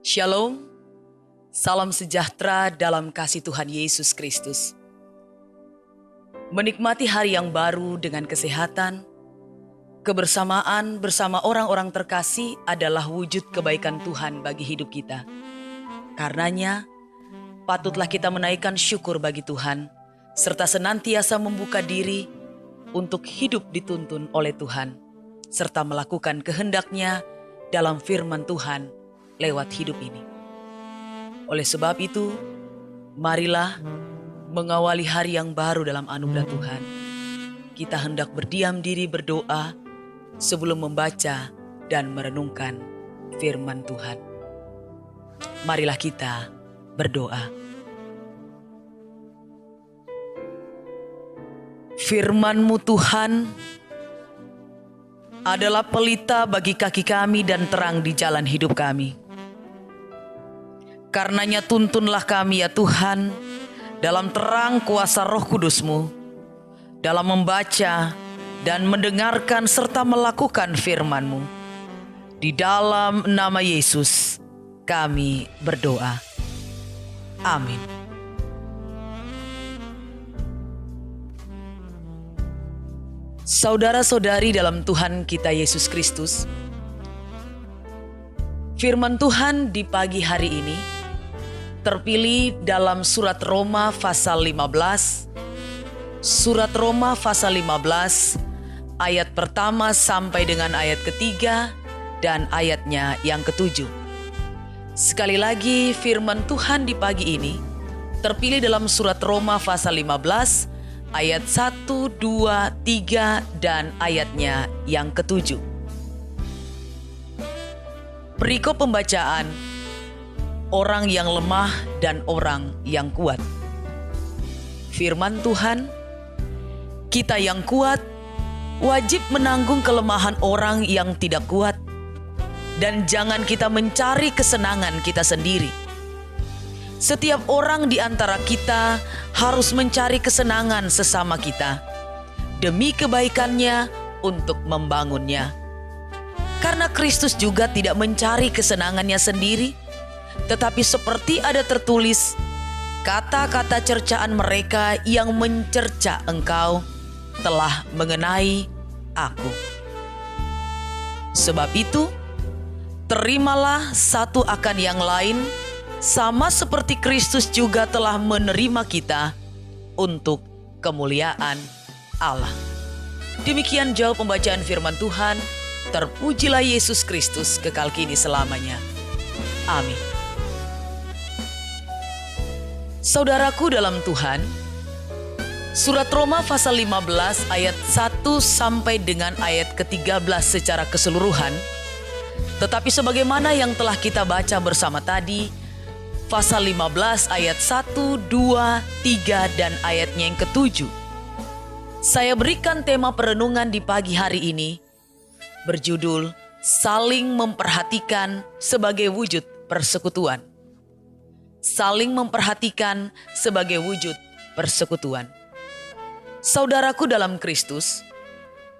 Shalom, salam sejahtera dalam kasih Tuhan Yesus Kristus. Menikmati hari yang baru dengan kesehatan, kebersamaan bersama orang-orang terkasih adalah wujud kebaikan Tuhan bagi hidup kita. Karenanya, patutlah kita menaikkan syukur bagi Tuhan, serta senantiasa membuka diri untuk hidup dituntun oleh Tuhan, serta melakukan kehendak-Nya dalam firman Tuhan lewat hidup ini. Oleh sebab itu, marilah mengawali hari yang baru dalam anugerah Tuhan. Kita hendak berdiam diri berdoa sebelum membaca dan merenungkan firman Tuhan. Marilah kita berdoa. Firman-Mu Tuhan adalah pelita bagi kaki kami dan terang di jalan hidup kami. Karenanya tuntunlah kami ya Tuhan, dalam terang kuasa Roh Kudus-Mu, dalam membaca dan mendengarkan serta melakukan firman-Mu. Di dalam nama Yesus kami berdoa. Amin. Saudara-saudari dalam Tuhan kita Yesus Kristus, firman Tuhan di pagi hari ini terpilih dalam surat Roma pasal 15. Surat Roma pasal 15 ayat pertama sampai dengan ayat ketiga dan ayatnya yang ketujuh. Sekali lagi firman Tuhan di pagi ini terpilih dalam surat Roma pasal 15 ayat 1, 2, 3 dan ayatnya yang ketujuh. Perikop pembacaan, orang yang lemah dan orang yang kuat. Firman Tuhan, kita yang kuat wajib menanggung kelemahan orang yang tidak kuat, dan jangan kita mencari kesenangan kita sendiri. Setiap orang di antara kita harus mencari kesenangan sesama kita demi kebaikannya untuk membangunnya. Karena Kristus juga tidak mencari kesenangannya sendiri, tetapi seperti ada tertulis, kata-kata cercaan mereka yang mencerca engkau telah mengenai aku. Sebab itu, terimalah satu akan yang lain, sama seperti Kristus juga telah menerima kita untuk kemuliaan Allah. Demikian jauh pembacaan firman Tuhan. Terpujilah Yesus Kristus kekal kini selamanya. Amin. Saudaraku dalam Tuhan, surat Roma pasal 15 ayat 1 sampai dengan ayat ke-13 secara keseluruhan. Tetapi sebagaimana yang telah kita baca bersama tadi, pasal 15 ayat 1, 2, 3 dan ayatnya yang ke-7. Saya berikan tema perenungan di pagi hari ini berjudul Saling Memperhatikan sebagai Wujud Persekutuan. Saling memperhatikan sebagai wujud persekutuan. Saudaraku dalam Kristus,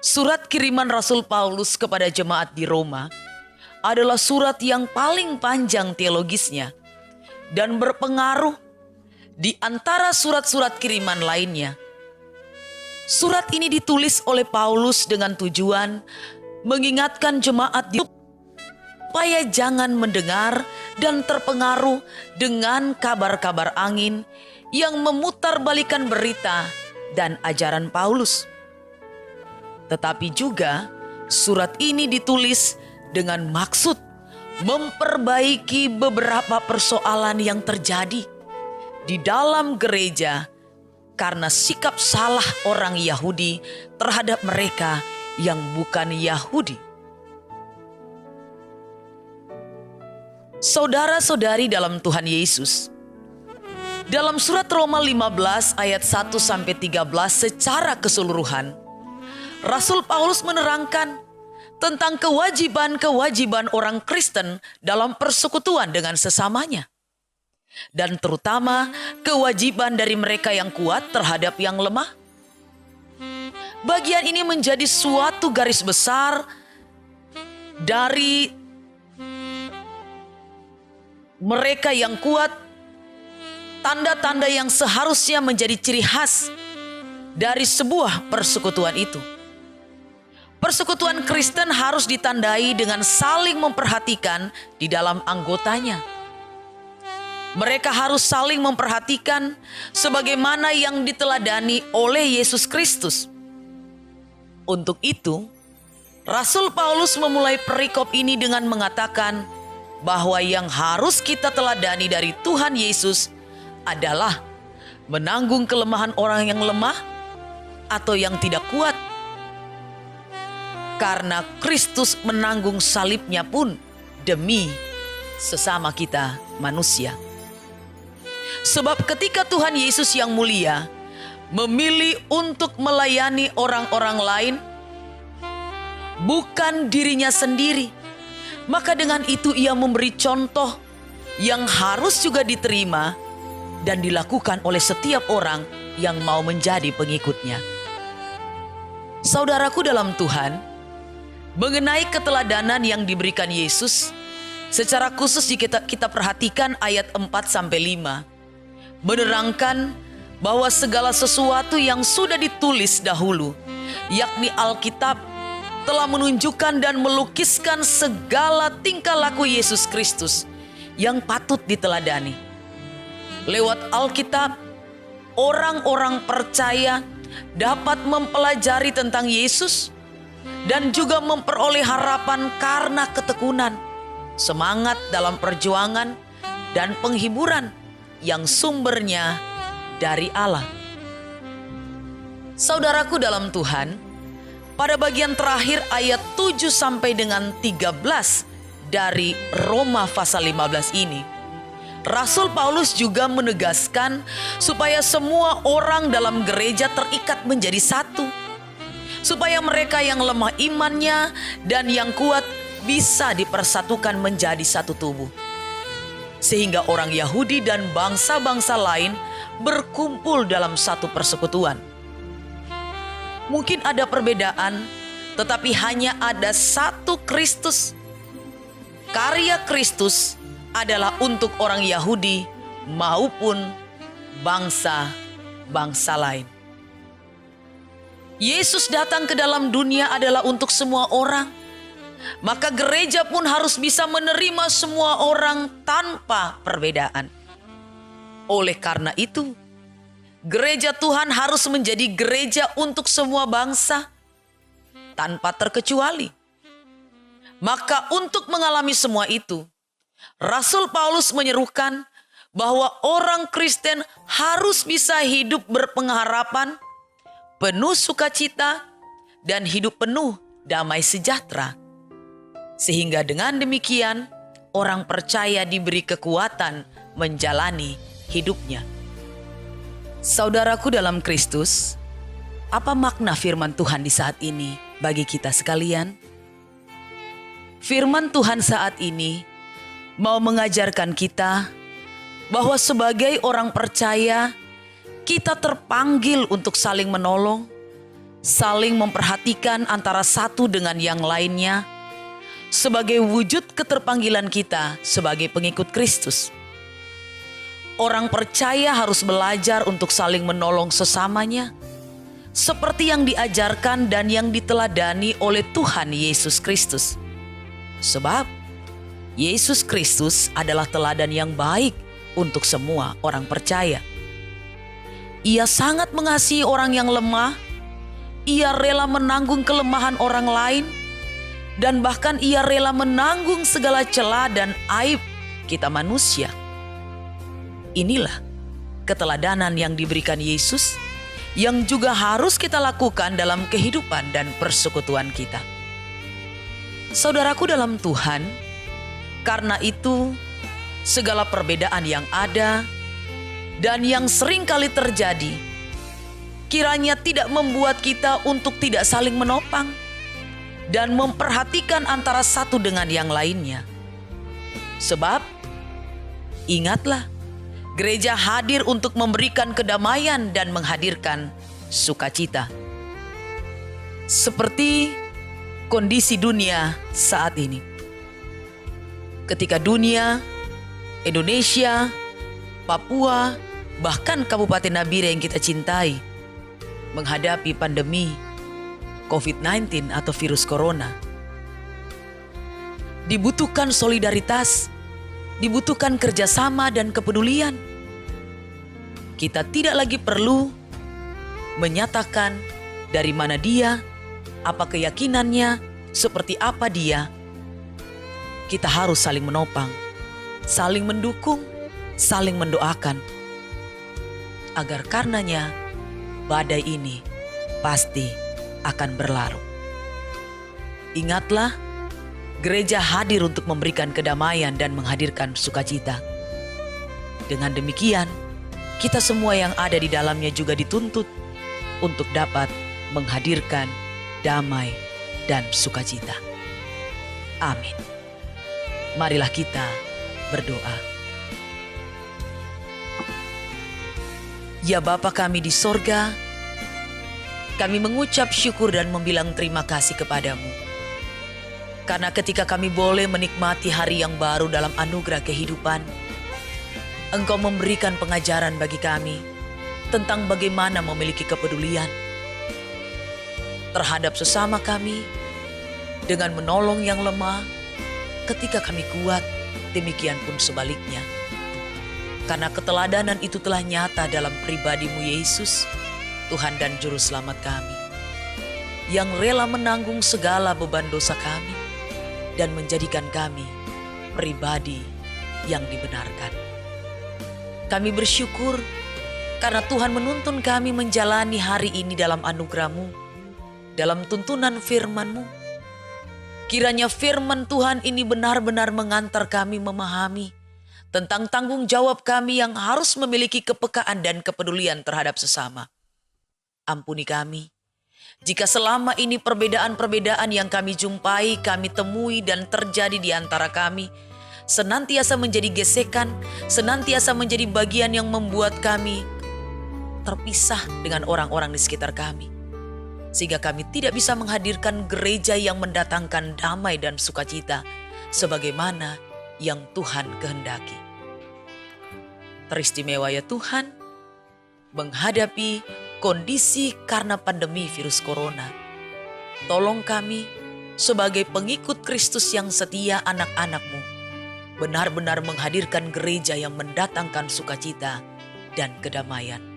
surat kiriman Rasul Paulus kepada jemaat di Roma adalah surat yang paling panjang teologisnya dan berpengaruh di antara surat-surat kiriman lainnya. Surat ini ditulis oleh Paulus dengan tujuan mengingatkan jemaat supaya jangan mendengar dan terpengaruh dengan kabar-kabar angin yang memutarbalikkan berita dan ajaran Paulus. Tetapi juga surat ini ditulis dengan maksud memperbaiki beberapa persoalan yang terjadi di dalam gereja karena sikap salah orang Yahudi terhadap mereka yang bukan Yahudi. Saudara-saudari dalam Tuhan Yesus, dalam surat Roma 15 ayat 1 sampai 13 secara keseluruhan, Rasul Paulus menerangkan tentang kewajiban-kewajiban orang Kristen dalam persekutuan dengan sesamanya, dan terutama kewajiban dari mereka yang kuat terhadap yang lemah. Bagian ini menjadi suatu garis besar dari mereka yang kuat, tanda-tanda yang seharusnya menjadi ciri khas dari sebuah persekutuan itu. Persekutuan Kristen harus ditandai dengan saling memperhatikan di dalam anggotanya. Mereka harus saling memperhatikan sebagaimana yang diteladani oleh Yesus Kristus. Untuk itu, Rasul Paulus memulai perikop ini dengan mengatakan bahwa yang harus kita teladani dari Tuhan Yesus adalah menanggung kelemahan orang yang lemah atau yang tidak kuat. Karena Kristus menanggung salibnya pun demi sesama kita manusia. Sebab ketika Tuhan Yesus yang mulia memilih untuk melayani orang-orang lain, bukan dirinya sendiri, maka dengan itu ia memberi contoh yang harus juga diterima dan dilakukan oleh setiap orang yang mau menjadi pengikutnya. Saudaraku dalam Tuhan, mengenai keteladanan yang diberikan Yesus, secara khusus jika kita perhatikan ayat 4-5, menerangkan bahwa segala sesuatu yang sudah ditulis dahulu, yakni Alkitab, telah menunjukkan dan melukiskan segala tingkah laku Yesus Kristus yang patut diteladani. Lewat Alkitab, orang-orang percaya dapat mempelajari tentang Yesus dan juga memperoleh harapan karena ketekunan, semangat dalam perjuangan, dan penghiburan yang sumbernya dari Allah. Saudaraku dalam Tuhan, pada bagian terakhir ayat 7 sampai dengan 13 dari Roma pasal 15 ini, Rasul Paulus juga menegaskan supaya semua orang dalam gereja terikat menjadi satu, supaya mereka yang lemah imannya dan yang kuat bisa dipersatukan menjadi satu tubuh, sehingga orang Yahudi dan bangsa-bangsa lain berkumpul dalam satu persekutuan. Mungkin ada perbedaan, tetapi hanya ada satu Kristus. Karya Kristus adalah untuk orang Yahudi maupun bangsa-bangsa lain. Yesus datang ke dalam dunia adalah untuk semua orang. Maka gereja pun harus bisa menerima semua orang tanpa perbedaan. Oleh karena itu, gereja Tuhan harus menjadi gereja untuk semua bangsa tanpa terkecuali. Maka untuk mengalami semua itu, Rasul Paulus menyerukan bahwa orang Kristen harus bisa hidup berpengharapan, penuh sukacita, dan hidup penuh damai sejahtera. Sehingga dengan demikian, orang percaya diberi kekuatan menjalani hidupnya. Saudaraku dalam Kristus, apa makna firman Tuhan di saat ini bagi kita sekalian? Firman Tuhan saat ini mau mengajarkan kita bahwa sebagai orang percaya, kita terpanggil untuk saling menolong, saling memperhatikan antara satu dengan yang lainnya, sebagai wujud keterpanggilan kita sebagai pengikut Kristus. Orang percaya harus belajar untuk saling menolong sesamanya, seperti yang diajarkan dan yang diteladani oleh Tuhan Yesus Kristus. Sebab Yesus Kristus adalah teladan yang baik untuk semua orang percaya. Ia sangat mengasihi orang yang lemah, ia rela menanggung kelemahan orang lain, dan bahkan ia rela menanggung segala celah dan aib kita manusia. Inilah keteladanan yang diberikan Yesus, yang juga harus kita lakukan dalam kehidupan dan persekutuan kita. Saudaraku dalam Tuhan, karena itu segala perbedaan yang ada dan yang sering kali terjadi, kiranya tidak membuat kita untuk tidak saling menopang dan memperhatikan antara satu dengan yang lainnya. Sebab, ingatlah, gereja hadir untuk memberikan kedamaian dan menghadirkan sukacita. Seperti kondisi dunia saat ini. Ketika dunia Indonesia, Papua, bahkan Kabupaten Nabire yang kita cintai menghadapi pandemi COVID-19 atau virus corona. Dibutuhkan solidaritas, dibutuhkan kerjasama dan kepedulian. Kita tidak lagi perlu menyatakan dari mana dia, apa keyakinannya, seperti apa dia. Kita harus saling menopang, saling mendukung, saling mendoakan. Agar karenanya badai ini pasti akan berlalu. Ingatlah, gereja hadir untuk memberikan kedamaian dan menghadirkan sukacita. Dengan demikian, kita semua yang ada di dalamnya juga dituntut untuk dapat menghadirkan damai dan sukacita. Amin. Marilah kita berdoa. Ya Bapa kami di sorga, kami mengucap syukur dan membilang terima kasih kepadamu. Karena ketika kami boleh menikmati hari yang baru dalam anugerah kehidupan, Engkau memberikan pengajaran bagi kami tentang bagaimana memiliki kepedulian terhadap sesama kami dengan menolong yang lemah ketika kami kuat, demikian pun sebaliknya. Karena keteladanan itu telah nyata dalam pribadi-Mu Yesus, Tuhan dan Juru Selamat kami, yang rela menanggung segala beban dosa kami dan menjadikan kami pribadi yang dibenarkan. Kami bersyukur karena Tuhan menuntun kami menjalani hari ini dalam anugerah-Mu, dalam tuntunan firman-Mu. Kiranya firman Tuhan ini benar-benar mengantar kami memahami tentang tanggung jawab kami yang harus memiliki kepekaan dan kepedulian terhadap sesama. Ampuni kami, jika selama ini perbedaan-perbedaan yang kami jumpai, kami temui dan terjadi di antara kami, senantiasa menjadi gesekan, senantiasa menjadi bagian yang membuat kami terpisah dengan orang-orang di sekitar kami. Sehingga kami tidak bisa menghadirkan gereja yang mendatangkan damai dan sukacita, sebagaimana yang Tuhan kehendaki. Teristimewa ya Tuhan, menghadapi kondisi karena pandemi virus corona. Tolong kami sebagai pengikut Kristus yang setia, anak-anak-Mu, benar-benar menghadirkan gereja yang mendatangkan sukacita dan kedamaian.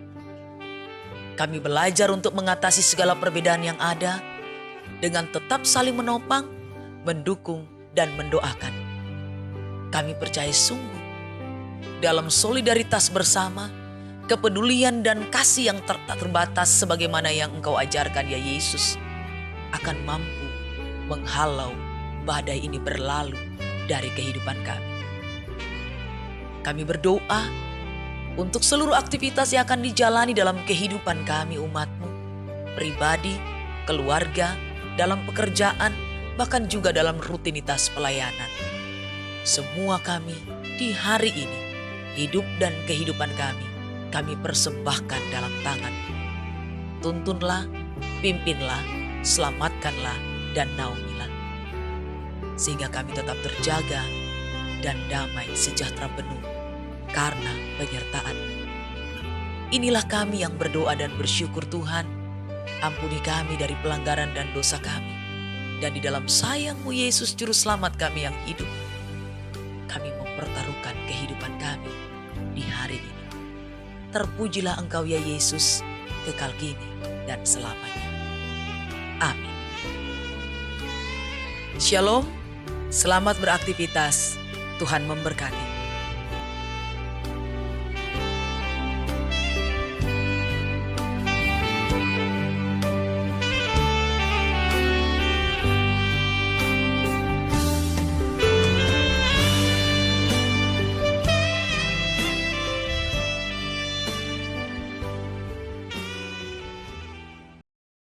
Kami belajar untuk mengatasi segala perbedaan yang ada dengan tetap saling menopang, mendukung, dan mendoakan. Kami percaya sungguh dalam solidaritas bersama, kepedulian dan kasih yang tak terbatas sebagaimana yang Engkau ajarkan ya Yesus, akan mampu menghalau badai ini berlalu dari kehidupan kami. Kami berdoa untuk seluruh aktivitas yang akan dijalani dalam kehidupan kami umat-Mu, pribadi, keluarga, dalam pekerjaan, bahkan juga dalam rutinitas pelayanan. Semua kami di hari ini, hidup dan kehidupan kami persembahkan dalam tangan. Tuntunlah, pimpinlah, selamatkanlah, dan naungilah. Sehingga kami tetap terjaga dan damai sejahtera penuh karena penyertaan. Inilah kami yang berdoa dan bersyukur Tuhan. Ampuni kami dari pelanggaran dan dosa kami. Dan di dalam sayang-Mu Yesus Juru Selamat kami yang hidup, kami mempertaruhkan kehidupan kami di hari ini. Terpujilah Engkau ya Yesus, kekal kini dan selamanya. Amin. Shalom, selamat beraktivitas. Tuhan memberkati.